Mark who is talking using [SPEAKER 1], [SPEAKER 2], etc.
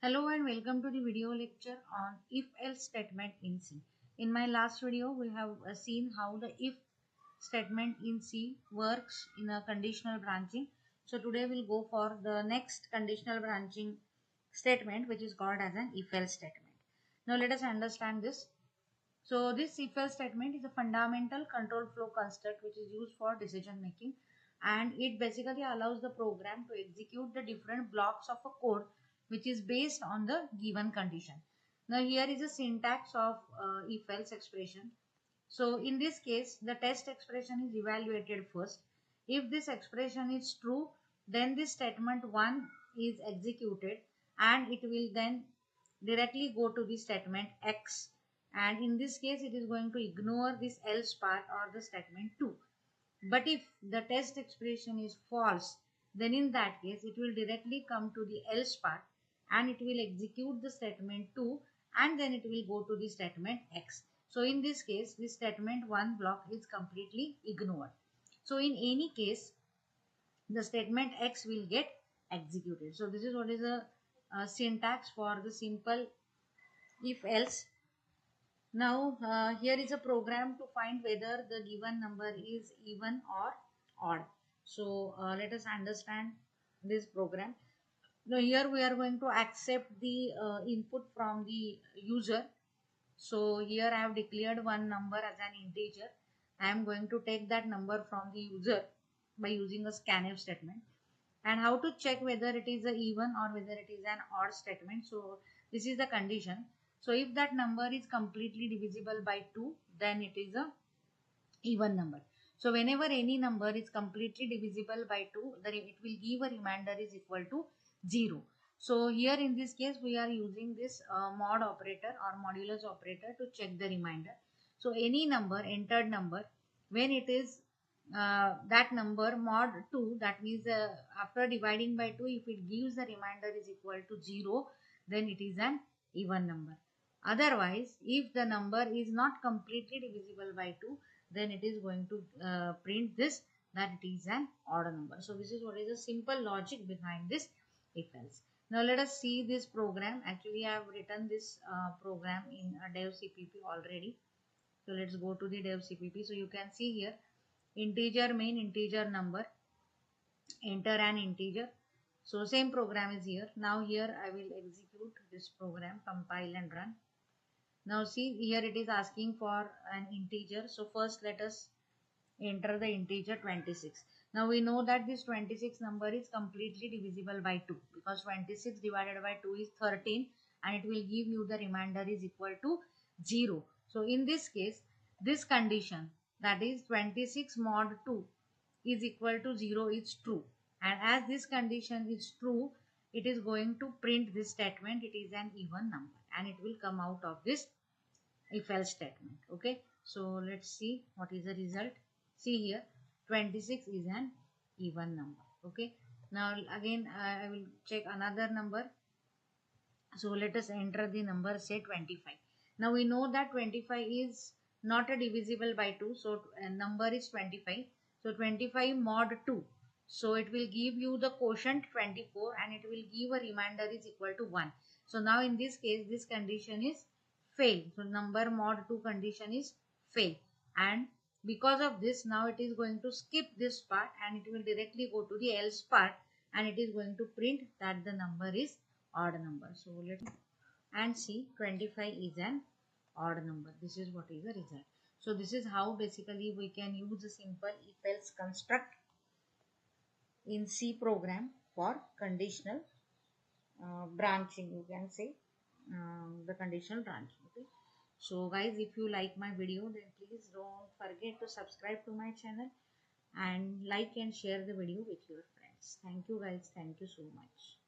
[SPEAKER 1] Hello and welcome to the video lecture on if-else statement in C. In my last video, we have seen how the if statement in C works in a conditional branching. So today we'll go for the next conditional branching statement, which is called as an if-else statement. Now let us understand this. So this if-else statement is a fundamental control flow construct which is used for decision making, and it basically allows the program to execute the different blocks of a code which is based on the given condition. Now here is a syntax of if-else expression. So in this case, the test expression is evaluated first. If this expression is true, then this statement 1 is executed and it will then directly go to the statement X, and in this case it is going to ignore this else part or the statement 2. But if the test expression is false, then in that case it will directly come to the else part and it will execute the statement 2 and then it will go to the statement X. So in this case, this statement 1 block is completely ignored. So in any case, the statement X will get executed. So this is what is a syntax for the simple if else. Now here is a program to find whether the given number is even or odd. So let us understand this program. Now here we are going to accept the input from the user. So here I have declared one number as an integer. I am going to take that number from the user by using a scanf statement. And how to check whether it is a even or whether it is an odd statement. So this is the condition. So if that number is completely divisible by 2, then it is a even number. So whenever any number is completely divisible by 2, then it will give a remainder is equal to 0. So here in this case we are using this mod operator or modulus operator to check the remainder. So any number, entered number, when it is that number mod 2, that means after dividing by 2, if it gives the remainder is equal to 0, then it is an even number. Otherwise, if the number is not completely divisible by 2, then it is going to print this, that it is an odd number. So this is what is the simple logic behind this if else. Now let us see this program. Actually I have written this program in a dev cpp already. So let's go to the dev cpp. So you can see here integer main, integer number, enter an integer. So same program is here. Now here I will execute this program, compile and run. Now see here it is asking for an integer. So first let us enter the integer 26. Now we know that this 26 number is completely divisible by 2, because 26 divided by 2 is 13 and it will give you the remainder is equal to 0. So in this case, this condition, that is 26 mod 2 is equal to 0 is true, and as this condition is true, it is going to print this statement it is an even number and it will come out of this if else statement. Okay, so let's see what is the result. See here 26 is an even number. Okay, now again I will check another number. So let us enter the number, say 25. Now we know that 25 is not a divisible by 2, so number is 25. So 25 mod 2, so it will give you the quotient 24 and it will give a remainder is equal to 1. So now in this case this condition is fail. So number mod 2 condition is fail, and because of this now it is going to skip this part and it will directly go to the else part and it is going to print that the number is odd number. So let's and see 25 is an odd number. This is what is the result. So this is how basically we can use a simple if else construct in C program for conditional branching, you can say the conditional branching. Okay, so guys, if you like my video, then please don't forget to subscribe to my channel and like and share the video with your friends. Thank you guys, thank you so much.